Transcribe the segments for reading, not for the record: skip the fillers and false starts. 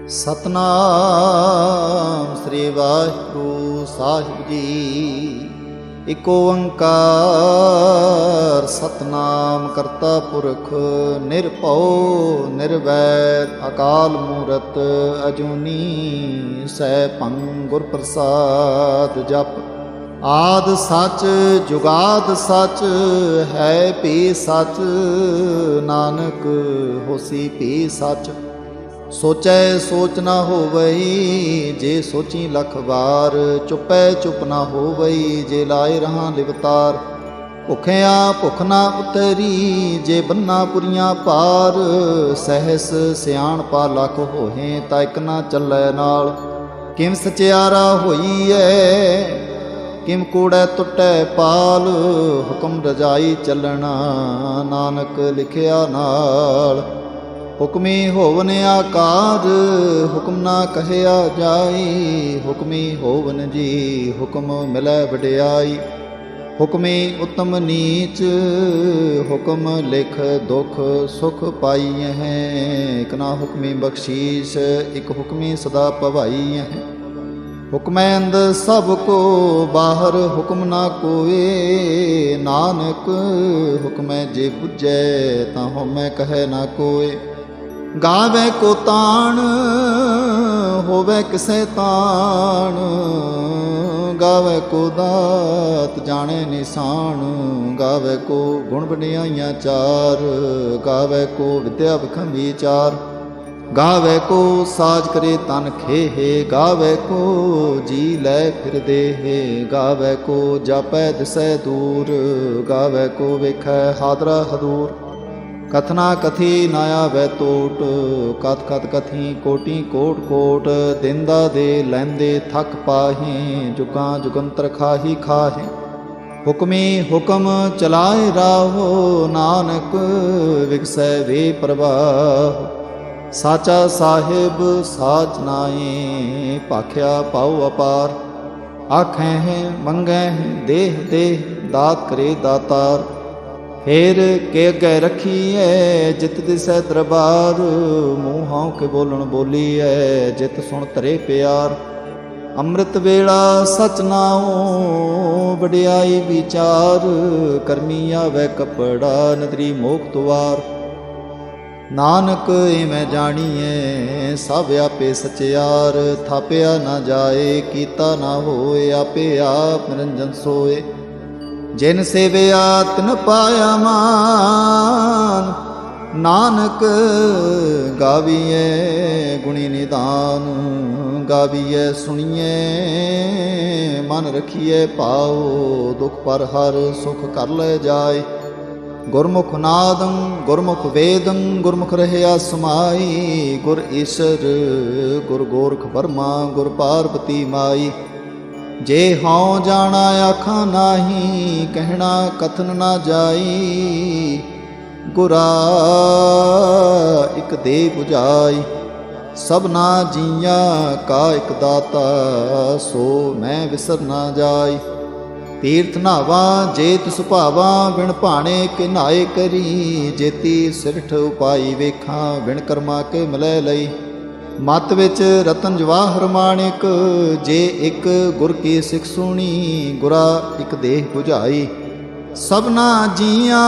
सतनाम श्री वाहिगुरु साहिब जी। इक ओंकार सतनाम करता पुरख निरभौ निर्वैर अकाल मूरत अजूनी सैभं गुर प्रसाद जप। आद सच जुगाद सच है भी सच नानक होसी भी सच। सोचै सोच न होवई जे सोची लख बार। चुपै चुप न होवई जे लाए रहां लिवतार। भुखिया भुख न उतरी जे बन्ना पुरियां पार। सहस सियाण पा लख होहे ता इक न चलै नाल। किम सचियारा होई है किम कूड़ै टुटै पाल। हुक्म रजाई चलना नानक लिखिया नाल। हुक्मी होवन आकार हुक्म ना कहया जाई। हुक्मी होवन जी हुक्म मिलै वडियाई। हुक्मी उत्तम नीच हुक्म लिख दुख सुख पाई है। इक ना हुक्मी बख्शीश इक हुक्मी सदा पवाई है। हुक्मै अंदर सब को बाहर हुक्म ना कोए। नानक हुक्मै जे बुझै तां होमै कहे ना कोए। गावे को ताण होवे किसे ताण। गावे को दात जाने निशान। गावे को गुण बनियाइयां चार। गावे को विद्या विखम विचार। गावे को साज करे तन खेहे। गावे को जी लै फिर देहे। गावे को जापै दिसै दूर। गावे को वेखै हादरा हदूर। कथना कथी नाया वै टोट कथ कथ कथी कोटि कोट कोट। दिंदा दे लैंदे थक पाहे जुगां जुगंतर खाही खाहे। हुक्मी हुक्म चलाए राहो नानक विगसै वे प्रवाह। साचा साहिब साच नाए भाख्या पाओ अपार। आखें मंगें देह देह दात करे दातार। फेर के अगे रखी है जित दिसै दरबार। मूँहों के बोलन बोली है जित सुन तरे प्यार। अमृत वेला सच नाओ वडियाई विचार। करमी आवे कपड़ा नदरी मोख द्वार। नानक इवें जाणीए सब आपे सचियार। थापिया ना जाए कीता ना होए आपे आप निरंजन सोए। जिन सेविया तिन पाया मान। नानक गावीए गुणी निदान। गावीए सुनिए मन रखिए पाओ। दुख पर हर सुख कर ले जाए। गुरमुख नादं गुरमुख वेदं गुरमुख रहया समाई। गुर ईश्वर गुर गोरख बर्मा गुर पार्वती माई। जे हाँ जाना आखा नाही कहना कथन ना जाई। गुरा इक दे बुझाई सबना जिया का इक दाता। सो मैं विसर ना जाई। तीर्थ नावा जेत सुभावा बिन भाणे के नाए करी। जेती सिरठ उपाई वेखा बिन कर्मा के मिलै लई। मत विच रतन जवाहर माणिक जे इक गुर की सिख सुनी। गुरा इक देह बुझाई सबना जिया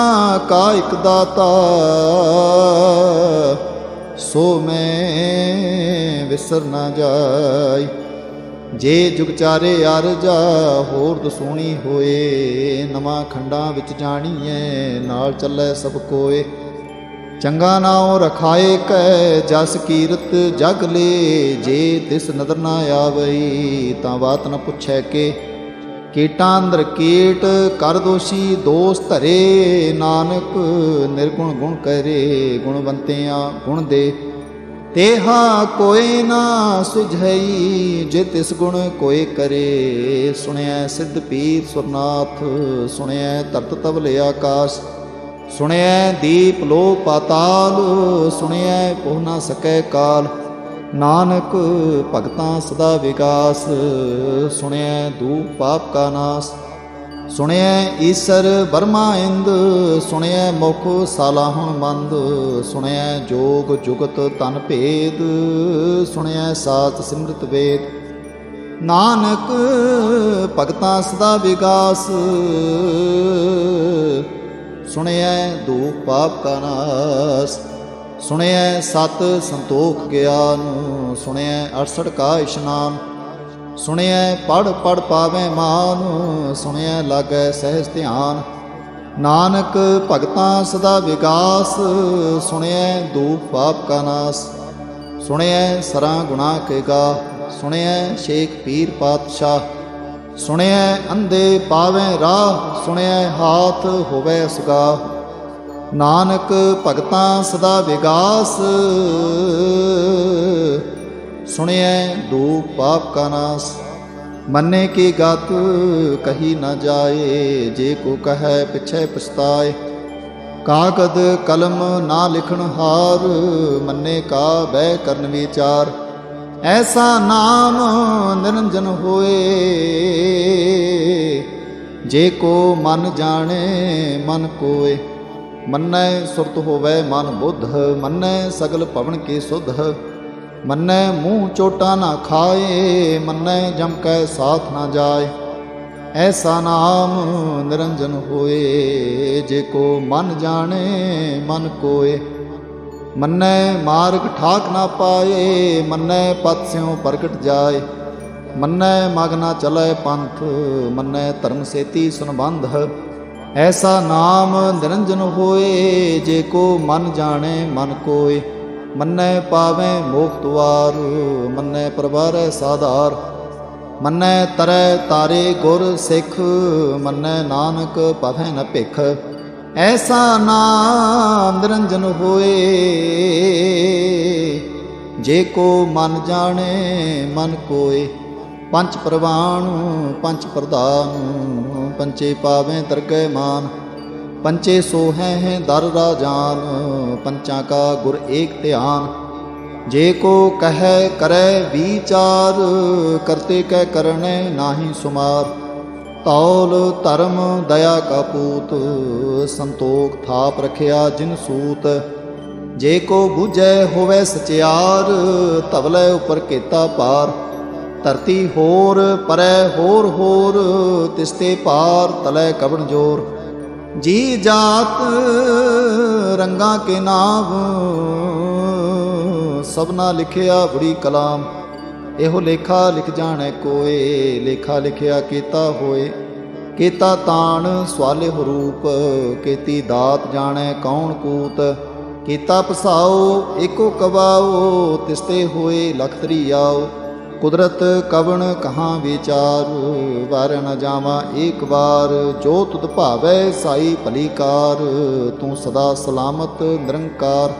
का इक दाता। सो मैं विसर ना जाई। जे जुग चारे अरजा होर दसूणी होए। नवां खंडां विच जाणीए नाल चलै सब कोए। चंगा नाओ रखाए कै जस कीरत जग ले। जे तिस नदर ना आवई तां बात न पुछै के। कीटां अंदर कीट कर दोषी दोष धरे। नानक निर्गुण गुण करे गुणवंतियां गुण दे। तेहा कोई ना सुझई जे तिस गुण कोई करे। सुनिया सिद्ध पीर सुरनाथ सुनिया तरत तवले आकाश। सुनिया दीप लो पाताल सुनिया पोह ना सकै काल। नानक भगतां सदा विकास सुनिया दूप पाप का नाश। ਸੁਣਿਐ ਈਸਰ ਬਰਮਾ ਇੰਦ, ਸੁਣਿਐ ਮੁਖ ਸਾਲਾਹਣ ਮੰਦ, ਸੁਣਿਐ ਜੋਗ ਜੁਗਤ ਤਨ ਭੇਦ, ਸੁਣਿਐ ਸਾਚ ਸਿਮਰਤ ਵੇਦ। ਨਾਨਕ ਭਗਤਾਂ ਸਦਾ ਵਿਗਾਸ, ਸੁਣਿਐ ਦੂਖ ਪਾਪ ਕਾ ਨਾਸ। ਸੁਣਿਐ ਸਤ ਸੰਤੋਖ ਗਿਆਨ, ਸੁਣਿਐ 68 ਕਾ ਇਸ਼ਨਾਨ। ਸੁਣਿਐ ਪੜ੍ਹ ਪੜ੍ਹ ਪਾਵੈ ਮਾਨ, ਸੁਣਿਐ ਲਾਗੈ ਸਹਿਜ ਧਿਆਨ। ਨਾਨਕ ਭਗਤਾਂ ਸਦਾ ਵਿਗਾਸ, ਸੁਣਿਐ ਦੂਖ ਪਾਪ ਕਾ ਨਾਸ। ਸੁਣਿਐ ਸਰਾਂ ਗੁਨਾਹ ਕੇ ਗਾ, ਸੁਣਿਐ ਸ਼ੇਖ ਪੀਰ ਪਾਤਸ਼ਾਹ। ਸੁਣਿਐ ਅੰਧੇ ਪਾਵੈ ਰਾਹ, ਸੁਣਿਐ ਹਾਥ ਹੋਵੈ ਸੁਗਾ। ਨਾਨਕ ਭਗਤਾਂ ਸਦਾ ਵਿਗਾਸ, ਸੁਣਿਐ ਦੂਖ ਪਾਪ ਕਾ ਨਾਸ। ਮੰਨੇ ਕੀ ਗਤ ਕਹੀ ਨਾ ਜਾਏ, ਜੇ ਕੋ ਕਹੈ ਪਿਛੈ ਪਛਤਾਏ। ਕਾਗਦ ਕਲਮ ਨਾ ਲਿਖਣ ਹਾਰ, ਮੰਨੇ ਕਾ ਬਹਿ ਕਰਨ ਵਿਚਾਰ। ਐਸਾ ਨਾਮ ਨਿਰੰਜਨ ਹੋਏ, ਜੇ ਕੋ ਮਨ ਜਾਣੇ ਮਨ ਕੋਏ। ਮੰਨੈ ਸੁਰਤ ਹੋਵੈ ਮਨ ਬੁੱਧ, ਮੰਨੈ ਸਗਲ ਭਵਨ ਕੀ ਸੁਧ। ਮੰਨੈ ਮੂੰਹ ਚੋਟਾ ਨਾ ਖਾਏ, ਮੰਨੈ ਜਮ ਕੈ ਸਾਥ ਨਾ ਜਾਏ। ਐਸਾ ਨਾਮ ਨਿਰੰਜਨ ਹੋਏ, ਜੇ ਕੋ ਮਨ ਜਾਣੇ ਮਨ ਕੋਏ। ਮੰਨੈ ਮਾਰਗ ਠਾਕ ਨਾ ਪਾਏ, ਮੰਨੈ ਪਤ ਸਿਉ ਪ੍ਰਗਟ ਜਾਏ। ਮੰਨੈ ਮਗ ਨਾ ਚਲੈ ਪੰਥ, ਮੰਨੈ ਧਰਮ ਸੇਤੀ ਸੁਨਬੰਧ। ਐਸਾ ਨਾਮ ਨਿਰੰਜਨ ਹੋਏ, ਜੇ ਕੋ ਮਨ ਜਾਣੇ ਮਨ ਕੋਏ। ਮੰਨੈ ਪਾਵੈ ਮੋਖ ਦੁਆਰ, ਮੰਨੈ ਪ੍ਰਵਾਰੈ ਸਾਧਾਰ। ਮੰਨੈ ਤਰੈ ਤਾਰੇ ਗੁਰ ਸਿੱਖ, ਮੰਨੈ ਨਾਨਕ ਪਵੈ ਨ ਭਿਖ। ਐਸਾ ਨਾਮ ਨਿਰੰਜਨ ਹੋਏ, ਜੇ ਕੋ ਮਨ ਜਾਣੇ ਮਨ ਕੋਏ। ਪੰਚ ਪ੍ਰਵਾਣ ਪੰਚ ਪ੍ਰਧਾਨ, ਪੰਚੇ ਪਾਵੈ ਦਰਗਹਿ ਮਾਨ। ਪੰਚੇ ਸੋਹੈ ਦਰ ਰਾਜਾਨ, ਪੰਚਾਂ ਕਾ ਗੁਰ ਏਕ ਧਿਆਨ। ਜੇ ਕੋ ਕਹੈ ਕਰੈ ਵਿਚਾਰ, ਕਰਤੇ ਕੈ ਕਰਣੈ ਨਾਹੀ ਸੁਮਾਰ। ਤੌਲ ਧਰਮ ਦਇਆ ਕਾ ਪੂਤ, ਸੰਤੋਖ ਥਾਪ ਰਖਿਆ ਜਿਨ ਸੂਤ। ਜੇ ਕੋ ਬੁਝੈ ਹੋਵੈ ਸਚਿਆਰ, ਧਵਲੇ ਉਪਰ ਕੀਤਾ ਪਾਰ। ਧਰਤੀ ਹੋਰ ਪਰੈ ਹੋਰ ਹੋਰ, ਤਿਸਤੇ ਪਾਰ ਤਲੈ ਕਵਣ ਜੋਰ। ਜੀ ਜਾਤ ਰੰਗਾਂ ਕੇ ਨਾਮ, ਸਭਨਾ ਲਿਖਿਆ ਬੜੀ ਕਲਾਮ। ਇਹੋ ਲੇਖਾ ਲਿਖ ਜਾਣੈ ਕੋਏ, ਲੇਖਾ ਲਿਖਿਆ ਕੀਤਾ ਹੋਏ। ਕੀਤਾ ਤਾਣ ਸਵਾਲੇ ਰੂਪ, ਕੀਤੀ ਦਾਤ ਜਾਣੈ ਕੌਣ ਕੂਤ। ਕੀਤਾ ਪਸਾਓ ਏਕੋ ਕਵਾਓ, ਤਿਸਤੇ ਹੋਏ ਲਖ ਤਰੀਆਓ। ਕੁਦਰਤ ਕਵਣ ਕਹਾਂ ਵਿਚਾਰ, ਵਾਰ ਨ ਜਾਵਾਂ ਏਕ ਵਾਰ। ਜੋ ਤੁਧ ਭਾਵੈ ਸਾਈ ਭਲੀ ਕਾਰ, ਤੂੰ ਸਦਾ ਸਲਾਮਤ ਨਿਰੰਕਾਰ।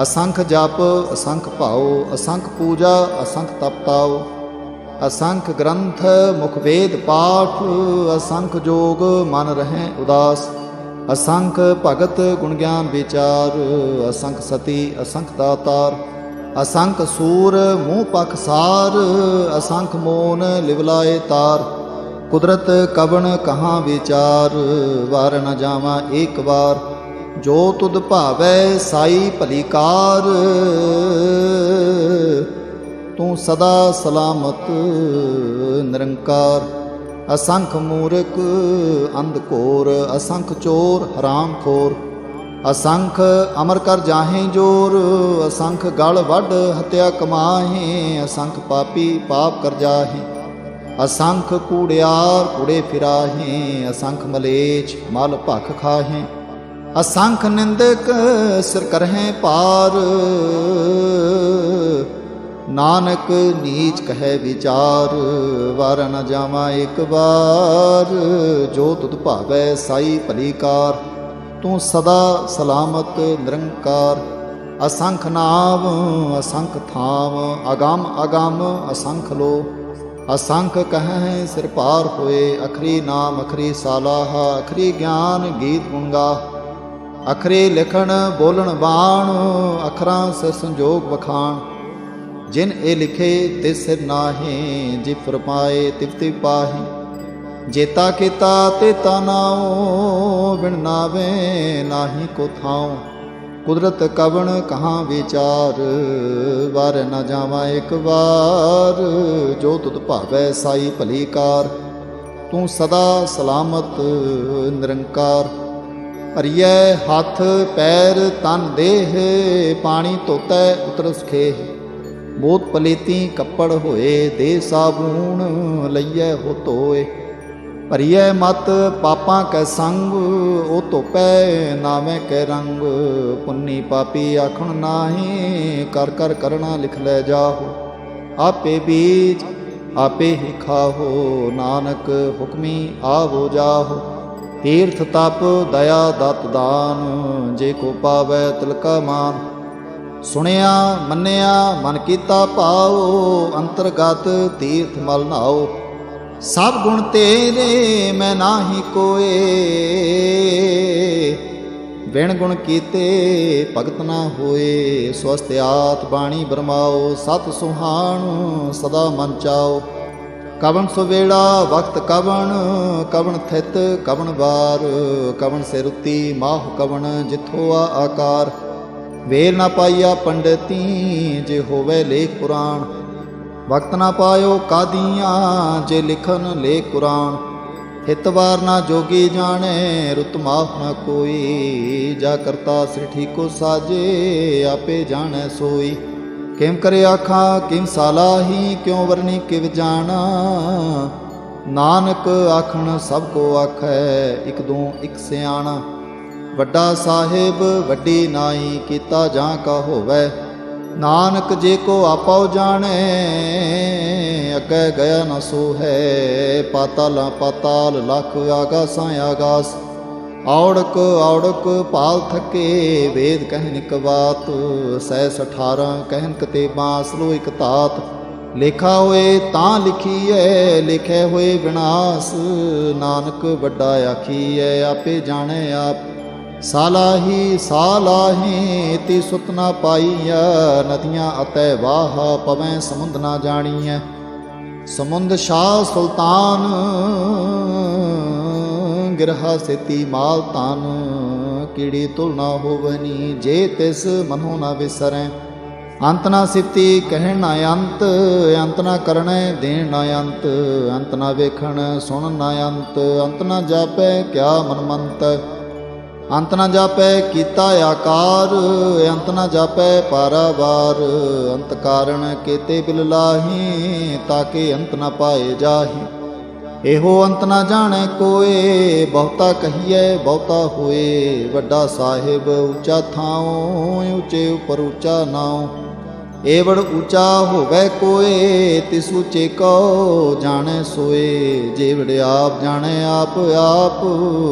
ਅਸੰਖ ਜਪ ਅਸੰਖ ਭਾਉ, ਅਸੰਖ ਪੂਜਾ ਅਸੰਖ ਤਪਤਾਉ। ਅਸੰਖ ਗ੍ਰੰਥ ਮੁਖ ਵੇਦ ਪਾਠ, ਅਸੰਖ ਜੋਗ ਮਨ ਰਹਿ ਉਦਾਸ। ਅਸੰਖ ਭਗਤ ਗੁਣ ਗਿਆਨ ਵਿਚਾਰ, ਅਸੰਖ ਸਤੀ ਅਸੰਖ ਦਾਤਾਰ। ਅਸੰਖ ਸੂਰ ਮੂੰਹ ਪਖ ਸਾਰ, ਅਸੰਖ ਮੋਨ ਲਿਵਲਾਏ ਤਾਰ। ਕੁਦਰਤ ਕਵਣ ਕਹਾਂ ਵਿਚਾਰ, ਵਾਰ ਨ ਜਾਵਾਂ ਏਕ ਵਾਰ। ਜੋ ਤੁਧ ਭਾਵੈ ਸਾਈ ਭਲੀ ਕਾਰ, ਤੂੰ ਸਦਾ ਸਲਾਮਤ ਨਿਰੰਕਾਰ। ਅਸੰਖ ਮੂਰਖ ਅੰਧ ਘੋਰ, ਅਸੰਖ ਚੋਰ ਹਰਾਮ ਖੋਰ। ਅਸੰਖ ਅਮਰ ਕਰ ਜਾਹੇ ਜੋਰ, ਅਸੰਖ ਗਲ ਵੱਢ ਹਤਿਆ ਕਮਾਹੇ। ਅਸੰਖ ਪਾਪੀ ਪਾਪ ਕਰ ਜਾਹੇ, ਅਸੰਖ ਕੂੜਿਆਰ ਕੂੜੇ ਫਿਰਾਹੇ। ਅਸੰਖ ਮਲੇਛ ਮਲ ਭਖ ਖਾਹੇ। ਅਸੰਖ ਨਿੰਦਕ ਸਿਰ ਕਰਹਿ ਪਾਰ, ਨਾਨਕ ਨੀਚ ਕਹਿ ਵਿਚਾਰ। ਵਾਰ ਨ ਜਾਵਾਂ ਏਕ ਵਾਰ, ਜੋ ਤੁਧ ਭਾਵੈ ਸਾਈ ਭਲੀ ਕਾਰ। ਤੂੰ ਸਦਾ ਸਲਾਮਤ ਨਿਰੰਕਾਰ। ਅਸੰਖ ਨਾਮ ਅਸੰਖ ਥਾਮ, ਅਗੰਮ ਅਗੰਮ ਅਸੰਖ ਲੋ। ਅਸੰਖ ਕਹੈ ਸਿਰ ਪਾਰ ਹੋਏ, ਅਖਰੀ ਨਾਮ ਅਖਰੀ ਸਾਲਾਹ। ਅਖਰੀ ਗਿਆਨ ਗੀਤ ਗੁਣ ਗਾ, ਅਖਰੇ ਲਿਖਣ ਬੋਲਣ ਬਾਣ। ਅਖਰਾਂ ਸੇ ਸੰਜੋਗ ਵਖਾਣ, ਜਿਨ ਇਹ ਲਿਖੇ ਤਿਸ ਸਿਰ ਨਾਹੀ। ਜਿ ਫਰਮਾਏ ਤਿਵ ਤਿਵ ਪਾਹੀ। जेता केता तेता नाओ, बिन नावे नाही को थाओ। कुदरत कवण कहाँ विचार, वार न जावा एक बार। जो तुध भावै साई भली कार, तू सदा सलामत निरंकार। हरियै हथ पैर तन देह, पानी धोतै उतर सुखेह। बोत पलेती कपड़ होए, दे साबून लइयै हो धोए। भरियै मत पापां कै संग, ओ धोपै नावें कै रंग। पुन्नी पापी आखण नाहीं, कर कर करना लिख लै जाहो। आपे बीज आपे ही खाहो, नानक हुक्मी आवो जाहो। तीर्थ तप दया दत दान, जे को पावै तिलका मान। सुनिया मन्निया मन कीता पाओ, अंतरगत तीर्थ मल नाओ। सब गुण तेरे मैं नाही कोए, बिन गुण कीते भगत ना होए। स्वस्त्यात बाणी बरमाओ, सत सुहान सदा मन चाओ। कवन सुवेड़ा वक्त कवन, कवन थित कवन बार। कवन से रुति माह कवन, जिथो आकार। वेल न पाइया पंडिती, जे होवे लेख पुराण। वक्त न पायो कादियाँ, जे लिखन लेख कुरान। हितवार ना जोगी जाने, रुत माफ न कोई। जा करता सृष्टि को साजे, आपे जाने सोई। किम करे आखा किम सालाही, क्यों वरनी किव जाना। नानक आखण सबको आखै, इक दू इक सियाणा। ਵੱਡਾ ਸਾਹਿਬ ਵੱਡੀ ਨਾਈ, ਕੀਤਾ ਜਾਂ ਕਾ ਹੋਵੈ। ਨਾਨਕ ਜੇ ਕੋ ਆਪਉ ਜਾਣੈ, ਅੱਗੇ ਗਿਆ ਨ ਸੋ ਹੈ। ਪਾਤਾਲਾਂ ਪਾਤਾਲ ਲਖ, ਆਗਾਸਾਂ ਆਗਾਸ। ਔੜਕ ਔੜਕ ਭਾਲ ਥਕੇ, ਵੇਦ ਕਹਿਨ ਇਕ ਬਾਤ। ਸਹਿਸ 18 ਕਹਿਨ ਕਤੇਬਾਂ, ਸਲੋ ਇਕ ਤਾਤ। ਲੇਖਾ ਹੋਏ ਤਾਂ ਲਿਖੀਐ, ਲਿਖੇ ਹੋਏ ਵਿਨਾਸ਼। ਨਾਨਕ ਵੱਡਾ ਆਖੀਐ, ਆਪੇ ਜਾਣੈ ਆਪ। ਸਾਲਾਹੀ ਸਾਲਾਹੀ ਤੀ ਸੁਤ ਨਾ ਪਾਈਆ, ਨਦੀਆਂ ਅਤੈ ਵਾਹ ਪਵੈ ਸਮੁੰਦ ਨਾ ਜਾਣੀਐ। ਸਮੁੰਦ ਸ਼ਾਹ ਸੁਲਤਾਨ, ਗਿਰਹਾ ਸੇਤੀ ਮਾਲ ਤਾਨ। ਕੀੜੀ ਤੁਲ ਨਾ ਹੋਵਨੀ, ਜੇ ਤਿਸ ਮਨੋ ਨਾ ਵਿਸਰੈ। ਅੰਤ ਨਾ ਸਿਫਤੀ ਕਹਿਣ ਨਾ ਅੰਤ, ਅੰਤ ਨਾ ਕਰਣੈ ਦੇਣ ਨਾ ਅੰਤ। ਅੰਤ ਨਾ ਵੇਖਣ ਸੁਣ ਨਾ ਅੰਤ, ਅੰਤ ਨਾ ਜਾਪੈ ਕਿਆ ਮਨਮੰਤ। ਅੰਤ ਨਾ ਜਾਪੈ ਕੀਤਾ ਆਕਾਰ, ਅੰਤ ਨਾ ਜਾਪੈ ਪਾਰਾਵਾਰ। ਅੰਤ ਕਾਰਣ ਕੇਤੇ ਬਿਲ ਲਾਹੀ, ਤਾਕੇ ਅੰਤ ਨਾ ਪਾਏ ਜਾਹੀ। ਇਹੋ ਅੰਤ ਨਾ ਜਾਣੈ ਕੋਏ, ਬਹੁਤਾ ਕਹੀਐ ਬਹੁਤਾ ਹੋਏ। ਵੱਡਾ ਸਾਹਿਬ ਉੱਚਾ ਥਾਉ, ਉੱਚੇ ਉਪਰ ਉੱਚਾ ਨਾਉ। ਏਵੜ ਉੱਚਾ ਹੋਵੈ ਕੋਏ, ਤਿਸ ਉੱਚੇ ਕਉ ਜਾਣੈ ਸੋਏ। ਜੇਵੜ ਆਪ ਜਾਣੈ ਆਪ ਆਪ,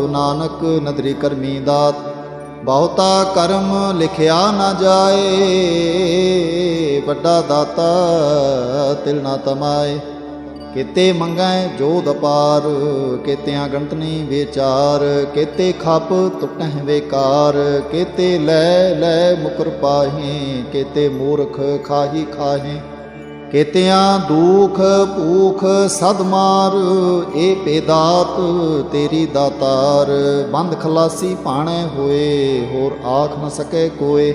ਨਾਨਕ ਨਦਰੀ ਕਰਮੀ ਦਾਤ। ਬਹੁਤਾ ਕਰਮ ਲਿਖਿਆ ਨਾ ਜਾਏ, ਵੱਡਾ ਦਾਤਾ ਤਿਲ ਨਾ ਤਮਾਏ। केते मंगै जोध अपार, केतियां गणत नहीं विचार। केते खप तुटह बेकार, केते लै लै मुकर पाही। केते मूर्ख खाही खाहे, केतियां दुख भूख सद मार। ए पेदात तेरी दातार, बंद खलासी पाणे होए। होर आख न सके कोय,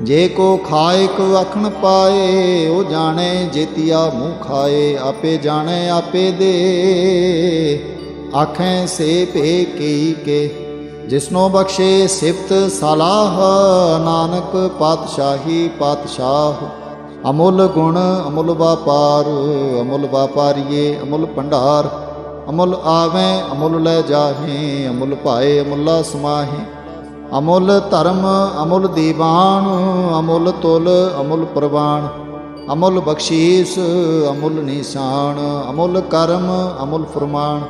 जे को खाए को अखन पाए। ओ जाने जेतिया मुँह खाए, आपे जाने आपे दे। आखें से पे कई के, जिसनो बख्शे सिफत सलाह। नानक पातशाही पातशाह, अमुल गुण अमुल व्यापार। अमुल व्यापारिये अमुल भंडार, अमुल आवें अमुल लै जाहें। अमुल पाए अमुला समाहें। अमुल धर्म अमुल दीवान, अमुल तुल अमुल प्रवान। अमुल बख्शीस अमुल निशान, अमुल कर्म अमुल फरमान।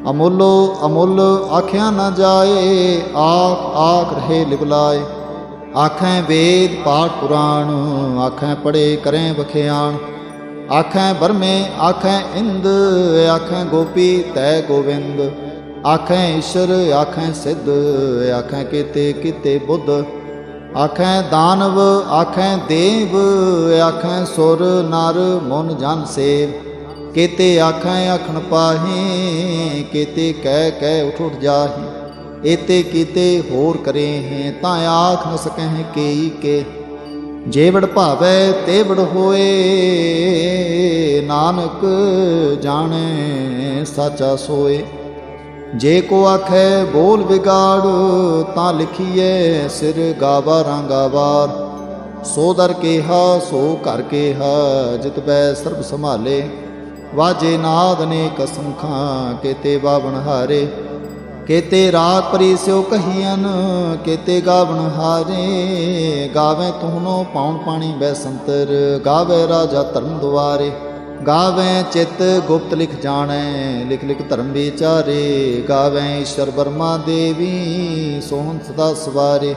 अमुलो अमुल आख्या न जाए, आख आख रहे लिबलाए। आखें वेद पाठ पुराण, आखें पढ़े करें बख्यान। आखें बरमे आखें इंद, आखें गोपी तै गोविंद। आखें ईश्वर आखें सिद्ध, आखें केते केते बुद्ध। आखें दानव आखें देव, आखें सुर नर मुन जन सेव। केते आखें आखन पाहे, केते कह कह उठ उठ जाहे। एते कीते होर करे हैं, तां आख न सकह केई के। जेवड़ भावै तेवड़ होए, नानक जाने साचा सोए। जे को आखै बोल बिगाड़, तां लिखिए सिर गावारां गावार। सो दर केहा सो घर केहा, जित बै सर्ब संभाले। वाजे नाद अनेक असंखां, केते बावन हारे। केते राग परी स्यो कहियन, केते गावन हारे। गावें तुहनो पाउन पाणी बैसंतर, गावे राजा धर्म दुआरे। गावें चित गुप्त लिख जाने, लिख लिख धर्म विचारे। गावें ईश्वर ब्रह्मा देवी, सोहन सदा सवारे।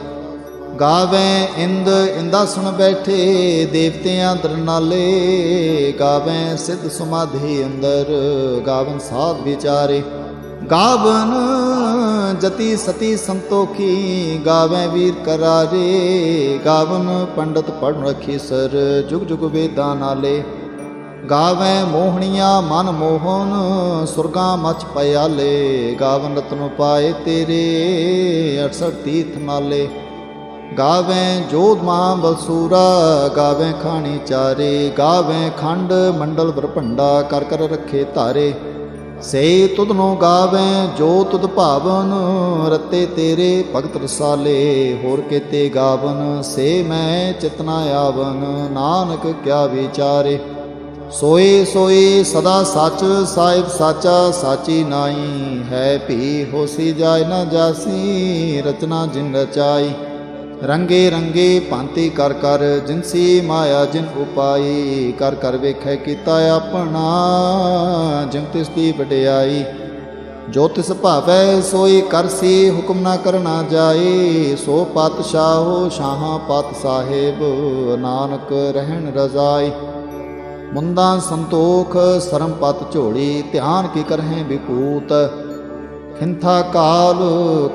गावें इंद इंदासन बैठे, देवतियां दरनाले। गावें सिद्ध समाधि अंदर, गावन साध विचारे। गावन जति सती संतोखी, गावें वीर करारे। गावन पंडित पढ़ रखी सर, जुग जुग वेदां नाले। गावें मोहनिया मन मोहन, सुरगा मच पयाले। गावन रतन पाए तेरे, 68 तीर्थ नाले। गावें जोध महाबलसूरा, गावें खानी चारे। गावें खंड मंडल बरभंडा, कर कर रखे तारे। से तुधनो गावें जो तुध भावन, रते तेरे भगत रसाले। होर केते गावन से मैं चितना आवन, नानक क्या विचारे। सोए सोए सदा सच, साहिब साचा साची नाई। है भी होसी जाय न जासी, रचना जिन रचाई। रंगे रंगे भांति कर कर, जिनसी माया जिन उपाई। कर कर वेखै कीता अपना, जिन तिसदी वडियाई। जो तिस भावै सोई करसी, हुक्म न करना जाए। सो पातशाहो शाहां पात साहिब, नानक रहन रजाई। मुंदा संतोख सरम पत झोड़ी, ध्यान की करहें विपूत। खिंथा काल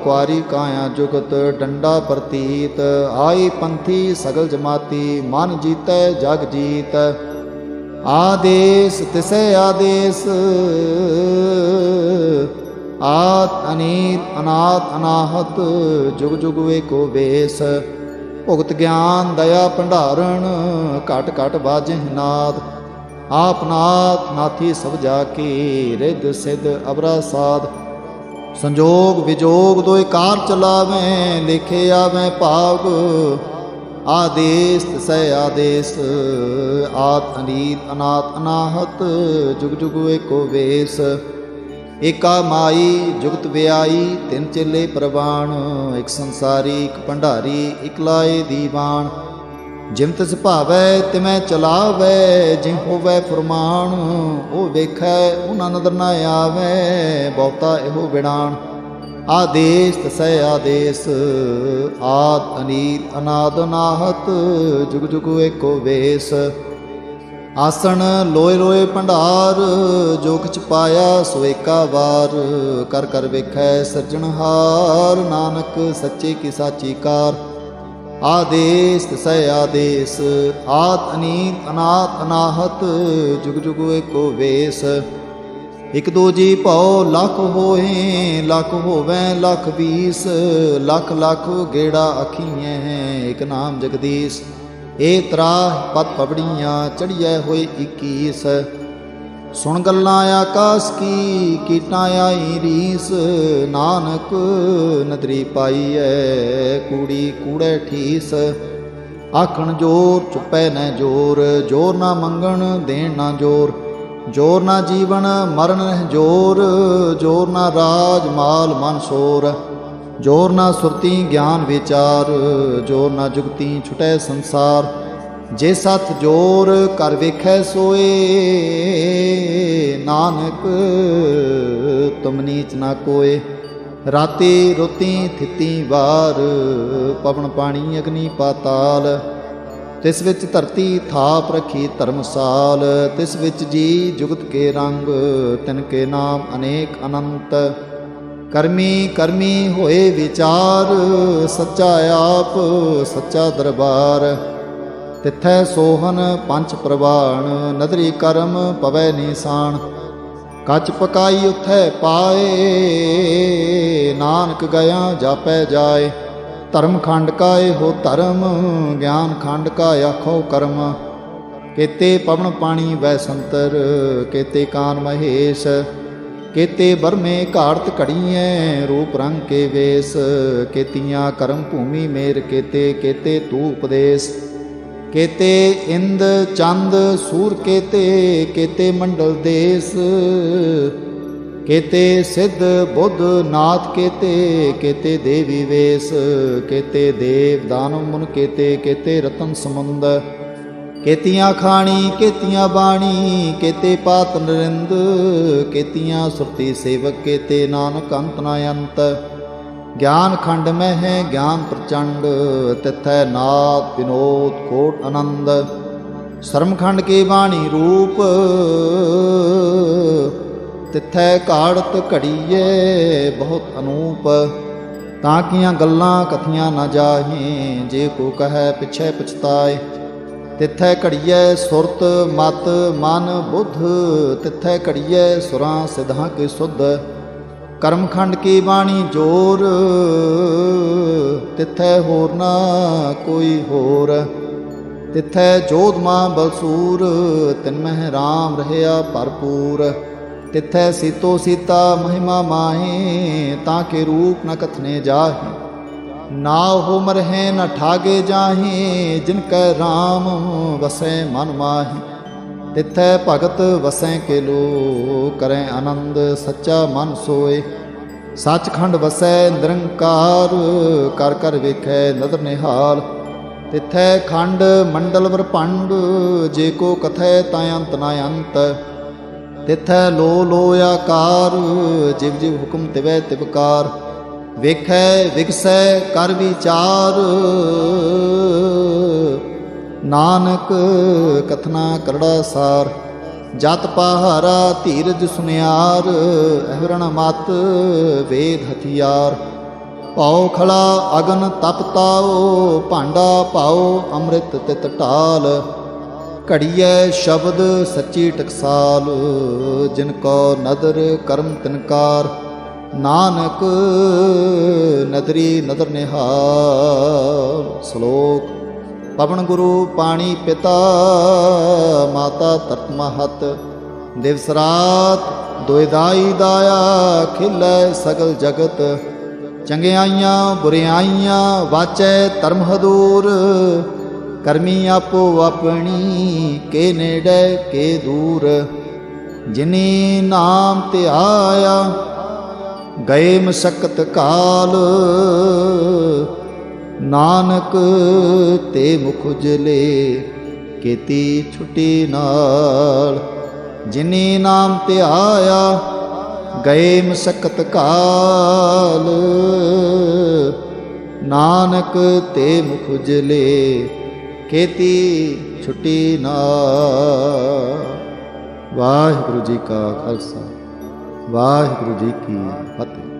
कुआरी काया जुगत, डंडा प्रतीत। आई पंथी सगल जमाती, मन जीतै जग जीत। आदेश तिसै आदेश, आत अनीत अनाथ अनाहत। जुग जुग एको वेश। भुगत ज्ञान दया भंडारण, घट घट बाजें नाद। आप नाथ नाथी सब जाकी, रिद सिद्ध अबरा साध। संजोग विजोग दोय कार चलावें, लेखे आवें भाग। आदेश तिसै आदेश, आत अनीत अनाथ अनाहत। जुग जुग एको वेश। एका माई जुगत व्याई, तिन चेले प्रवाण। एक संसारी एक भंडारी, एक लाए दीवान। जिम तिस भावै तिमै चलावै, जिम होवै फरमान। ओ वेखै उना नदर न आवै, बहुता एहो बिड़ान। आदेश तिसै आदेश, आद अनीत अनाद अनाहत। जुग जुग एको वेश। आसन लोए लोए भंडार, जो किछ पाया सो एका वार। कर कर वेखै सृजनहार, नानक सच्चे की साची कार। आदेश तिसै आदेश, आत अनीत अनाथ अनाहत। जुग जुग एको वेश। एक दो जी भौ लख होए, लख होवैं लख बीस। लख लख गेड़ा अखीएं, एक नाम जगदीश। ए त्राह पत पबड़ियाँ, चढ़िए होए 21। सुन गल्लां आकाश की, कीटां आई रीस। नानक नदरी पाई है, कूड़ी कूड़े ठीस। आखण जोर चुपै न जोर, जोर ना मंगण देण ना जोर। जोर ना जीवन मरण नह जोर, जोर ना राज माल मन शोर। जोर ना सुरती ज्ञान विचार, जोर ना जुगती छुटै संसार। जे सत जोर कर वेखै सोए, नानक तुम नीच ना कोय। राती रोती थिती वार, पवन पानी अग्नि पाताल। तिस विच धरती थाप रखी धर्मसाल। तिस विच जी जुगत के रंग, तिनके नाम अनेक अनंत। करमी करमी होए विचार, सच्चा आप सच्चा दरबार। ਤਿਥੈ ਸੋਹਨ ਪੰਚ ਪ੍ਰਵਾਣ, ਨਦਰੀ ਕਰਮ ਪਵੈ ਨੀਸਾਨ। ਕੱਚ ਪਕਾਈ ਉਥੈ ਪਾਏ, ਨਾਨਕ ਗਿਆ ਜਾਪੈ ਜਾਏ। ਧਰਮ ਖੰਡ ਕਾ ਇਹੋ ਧਰਮ, ਗਿਆਨ ਖੰਡ ਕਾ ਆਖੋ ਕਰਮ। ਕੇਤੇ ਪਵਨ ਪਾਣੀ ਵੈ ਸੰਤਰ, ਕੇਤੇ ਕਾਨ ਮਹੇਸ਼। ਕੇਤੇ ਬਰਮੇ ਘਾੜਤ ਘੜੀਐ, ਰੂਪ ਰੰਗ ਕੇ ਵੇਸ। ਕੇਤੀਆਂ ਕਰਮ ਭੂਮੀ ਮੇਰ ਕੇਤੇ, ਕੇਤੇ ਤੂ ਉਪਦੇਸ। ਕੇਤੇ ਇੰਦ ਚੰਦ ਸੂਰ ਕੇਤੇ, ਕੇਤੇ ਮੰਡਲ ਦੇਸ। ਕੇਤੇ ਸਿੱਧ ਬੁੱਧ ਨਾਥ ਕੇਤੇ, ਕੇਤੇ ਦੇਵੀ ਵੇਸ। ਕੇਤੇ ਦੇਵ ਦਾਨਵ ਮੁਨ ਕੇਤੇ, ਕੇਤੇ ਰਤਨ ਸਮੁੰਦ। ਕੇਤੀਆਂ ਖਾਣੀ ਕੇਤੀਆਂ ਬਾਣੀ, ਕੇਤੇ ਪਾਤ ਨਰਿੰਦ। ਕੇਤੀਆਂ ਸੁਰਤੀ ਸੇਵਕ ਕੇਤੇ, ਨਾਨਕ ਅੰਤ ਨਾ ਅੰਤ। ਗਿਆਨ ਖੰਡ ਮੈਂ ਹੈ ਗਿਆਨ ਪ੍ਰਚੰਡ, ਤਿਥੈ ਨਾਦ ਵਿਨੋਦ ਕੋਟ ਆਨੰਦ। ਸ਼ਰਮ ਖੰਡ ਕੀ ਬਾਣੀ ਰੂਪ, ਤਿਥੈ ਘਾੜਤ ਘੜੀਏ ਬਹੁਤ ਅਨੂਪ। ਤਾਂ ਕੀਆਂ ਗੱਲਾਂ ਕਥੀਆਂ ਨਾ ਜਾਹੇ, ਜੇ ਕੋ ਕਹੈ ਪਿਛੈ ਪਛਤਾਏ। ਤਿਥੈ ਘੜੀਐ ਸੁਰਤ ਮਤ ਮਨ ਬੁੱਧ, ਤਿਥੈ ਘੜੀਐ ਸੁਰਾਂ ਸਿਧਾਂ ਕੇ ਸੁਧ। ਕਰਮ ਖੰਡ ਕੀ ਬਾਣੀ ਜੋਰ, ਤਿਥੈ ਹੋਰ ਨਾ ਕੋਈ ਹੋਰ। ਤਿਥੈ ਜੋਧਮਾ ਬਲਸੂਰ, ਤਿਨ ਮਹਿ ਰਾਮ ਰਹਿਆ ਭਰਪੂਰ। ਤਿਥੈ ਸੀਤੋ ਸੀਤਾ ਮਹਿਮਾ ਮਾਹੇ, ਤਾਂ ਕੇ ਰੂਪ ਨ ਕਥਨੇ ਜਾਹੇ। ਨਾ ਹੋ ਮਰਹਿ ਨ ਠਾਗੇ ਜਾਹੇ, ਜਿਨ ਕੈ ਰਾਮ ਵਸੈ ਮਨ ਮਾਹੀ। ਤਿਥੈ ਭਗਤ ਵਸੈ ਕੇ ਲੋ, ਕਰੈ ਆਨੰਦ ਸੱਚਾ ਮਨ ਸੋਏ। ਸੱਚਖੰਡ ਵਸੈ ਨਿਰੰਕਾਰ, ਕਰ ਕਰ ਵੇਖੈ ਨਦਰ ਨਿਹਾਲ। ਤਿਥੈ ਖੰਡ ਮੰਡਲ ਬ੍ਰਹਮੰਡ, ਜੇ ਕੋ ਕਥੈ ਤਾਂ ਅੰਤ ਨਾ ਅੰਤ। ਤਿਥੈ ਲੋ ਲੋ ਆਕਾਰ, ਜਿਵ ਜਿਵ ਹੁਕਮ ਤਿਵੈ ਤਿਵਕਾਰ। ਵੇਖੈ ਵਿਗਸੈ ਕਰ ਵਿਚਾਰ, ਨਾਨਕ ਕਥਨਾ ਕਰੜਾ ਸਾਰ। ਜਤ ਪਹਾਰਾ ਧੀਰਜ ਸੁਨਿਆਰ, ਅਹਰਣ ਮਤ ਵੇਦ ਹਥਿਆਰ। ਪਾਉ ਖਲਾ ਅਗਨ ਤਪ ਤਾਓ, ਭਾਂਡਾ ਪਾਓ ਅੰਮ੍ਰਿਤ ਤਿਤ ਢਾਲ। ਘੜੀਐ ਸ਼ਬਦ ਸੱਚੀ ਟਕਸਾਲ, ਜਿਨ ਕੋ ਨਦਰ ਕਰਮ ਤਿਨਕਾਰ। ਨਾਨਕ ਨਦਰੀ ਨਦਰ ਨਿਹਾਲ। ਸ਼ਲੋਕ। ਪਵਨ ਗੁਰੂ ਪਾਣੀ ਪਿਤਾ, ਮਾਤਾ ਧਰਤ ਮਹਤ। ਦਿਵਸ ਰਾਤ ਦੁਇਦਾਈ ਦਾਇਆ, ਖਿਲੈ ਸਗਲ ਜਗਤ। ਚੰਗਿਆਈਆਂ ਬੁਰਿਆਈਆਂ ਵਾਚੈ ਧਰਮ ਹਦੂਰ। ਕਰਮੀ ਆਪੋ ਆਪਣੀ, ਕੇ ਨੇੜੇ ਕੇ ਦੂਰ। ਜਿਨੀ ਨਾਮ ਧਿਆਇਆ, ਗਏ ਮਸਕਤ ਕਾਲ। ਨਾਨਕ ਤੇ ਮੁਖ ਉਜਲੇ, ਕੀਤੀ ਛੁਟੀ ਨਾਲ। ਜਿਨੀ ਨਾਮ ਧਿਆਇਆ, ਗਏ ਮਸਕਤ ਕਾਲ। ਨਾਨਕ ਤੇ ਮੁਖ ਉਜਲੇ, ਕੀਤੀ ਛੁਟੀ ਨਾਲ। ਵਾਹਿਗੁਰੂ ਜੀ ਕਾ ਖਾਲਸਾ, ਵਾਹਿਗੁਰੂ ਜੀ ਕੀ ਫਤਿਹ।